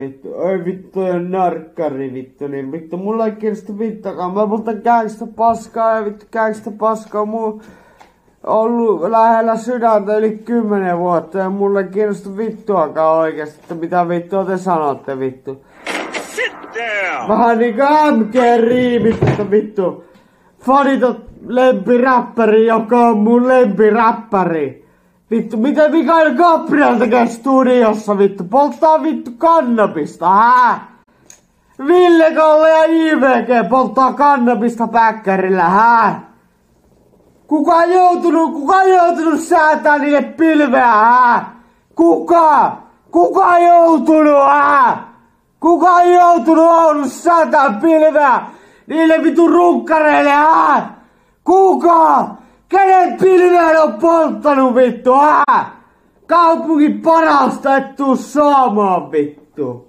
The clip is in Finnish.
Vittu, oi vittu ja narkkari vittu, niin vittu mulla ei kiinnosta vittakaan. Mä poltan käykistä paskaa ja vittu käykistä paskaa mun ollut lähellä sydäntä yli 10 vuotta ja mulla ei kiinnosta vittuakaan oikeesti, että mitä vittua te sanotte vittu. Vähän niinku MG-riimit, että vittu. Fanitot lempiräppäri, joka on mun lempiräppäri. Vittu, mitä Mikael Gabriel tekee studiossa vittu? Polttaa vittu kannabista, hää? Ville Kalle ja IVG polttaa kannabista päkkärillä, hää? Kuka on joutunut säätää niille pilveä, hää? Kuka? Kuka on joutunut, hää? Kuka on joutunut Oulussa säätää pilveä niille vittu runkkareille, hää? Kuka? Kenen pilveen on polttanut vittu, hää? Kaupungin parasta et tuu saamaan vittu.